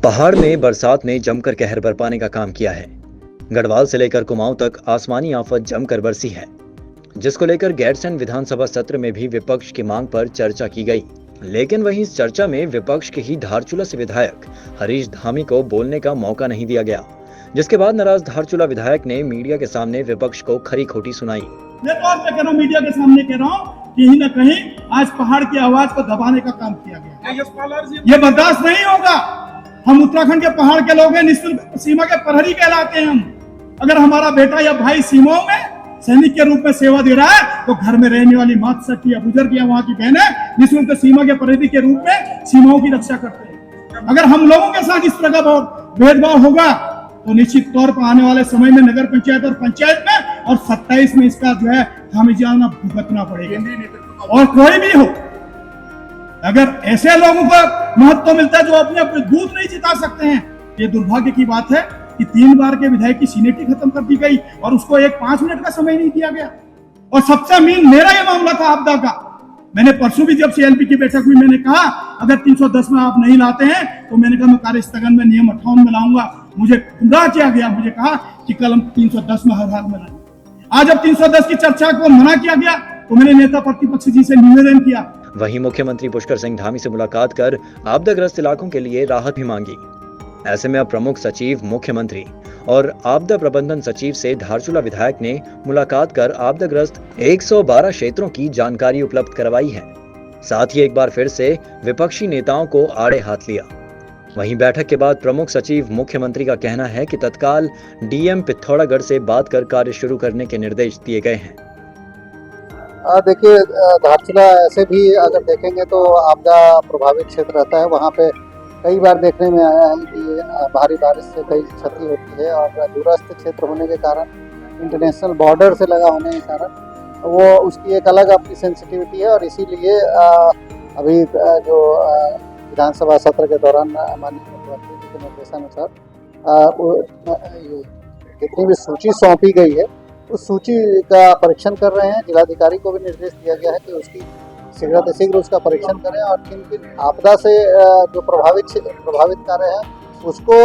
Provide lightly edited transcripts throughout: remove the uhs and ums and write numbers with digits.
पहाड़ में बरसात ने जमकर कहर बरपाने का काम किया है। गढ़वाल से लेकर कुमाऊं तक आसमानी आफत जमकर बरसी है, जिसको लेकर गैरसैंण विधानसभा सत्र में भी विपक्ष की मांग पर चर्चा की गई। लेकिन वहीं इस चर्चा में विपक्ष के ही धारचूला से विधायक हरीश धामी को बोलने का मौका नहीं दिया गया, जिसके बाद नाराज धारचूला विधायक ने मीडिया के सामने विपक्ष को खरी खोटी सुनाई। मैं तौर पे कह रहा हूं, मीडिया के सामने कह रहा हूं, कहीं न कहीं आज पहाड़ की आवाज को दबाने का काम किया गया। ये बर्दाश्त नहीं होगा। हम उत्तराखंड के पहाड़ के लोग हैं, निःशुल्क सीमा के प्रहरी कहलाते हैं हम। अगर हमारा बेटा या भाई सीमाओं में सैनिक के रूप में सेवा दे रहा है, तो घर में रहने वाली माता शक्ति या बुजुर्ग या वहां की बहनें निःशुल्क सीमा के प्रहरी के रूप में सीमाओं की रक्षा करते हैं। अगर हम लोगों के साथ इस तरह का भेदभाव होगा, तो निश्चित तौर पर आने वाले समय में नगर पंचायत और पंचायत में और 27 में इसका जो है खामियाजा भुगतना पड़ेगा। और कोई भी हो, अगर ऐसे लोगों को महत्व मिलता है जो अपने अपने दूध नहीं जिता सकते हैं, ये दुर्भाग्य की बात है कि 3 बार के विधायक की सीनेटी खत्म कर दी गई और उसको एक 5 मिनट का समय नहीं दिया गया। और सबसे मेन मेरा ये मामला था आपदा का। मैंने परसों भी जब सीएलपी की बैठक हुई, मैंने कहा अगर 310 में आप नहीं लाते हैं तो मैंने कहा मैं कार्य स्थगन में नियम 58 में लाऊंगा। मुझे गुमराह किया गया, मुझे कहा कि कल हम 310 में हर हाल में लाएंगे। आज जब 310 की चर्चा को मना किया गया तो मैंने नेता प्रतिपक्ष जी से निवेदन किया। वहीं मुख्यमंत्री पुष्कर सिंह धामी से मुलाकात कर आपदाग्रस्त इलाकों के लिए राहत भी मांगी। ऐसे में अब प्रमुख सचिव मुख्यमंत्री और आपदा प्रबंधन सचिव से धारचूला विधायक ने मुलाकात कर आपदाग्रस्त 112 क्षेत्रों की जानकारी उपलब्ध करवाई है। साथ ही एक बार फिर से विपक्षी नेताओं को आड़े हाथ लिया। वहीं बैठक के बाद प्रमुख सचिव मुख्यमंत्री का कहना है कि तत्काल डीएम पिथौरागढ़ से बात कर कार्य शुरू करने के निर्देश दिए गए हैं। देखिए, धारचूला ऐसे भी अगर देखेंगे तो आपदा प्रभावित क्षेत्र रहता है। वहाँ पे कई बार देखने में आया है कि भारी बारिश से कई क्षति होती है और दूरस्थ क्षेत्र होने के कारण, इंटरनेशनल बॉर्डर से लगा होने के कारण वो उसकी एक अलग अपनी सेंसिटिविटी है। और इसीलिए अभी जो विधानसभा सत्र के दौरान माननीय मुख्यमंत्री जी के निर्देशानुसार जितनी भी सूची सौंपी गई है उस सूची का परीक्षण कर रहे हैं। जिलाधिकारी को भी निर्देश दिया गया है कि उसकी शीघ्र उसका परीक्षण करें और किन किन आपदा से जो प्रभावित कार्य है उसको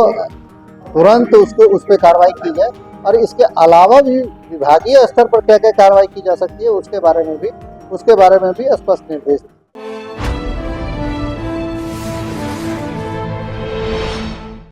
तुरंत उस पर कार्रवाई की जाए। और इसके अलावा भी विभागीय स्तर पर क्या क्या कार्रवाई की जा सकती है उसके बारे में भी स्पष्ट निर्देश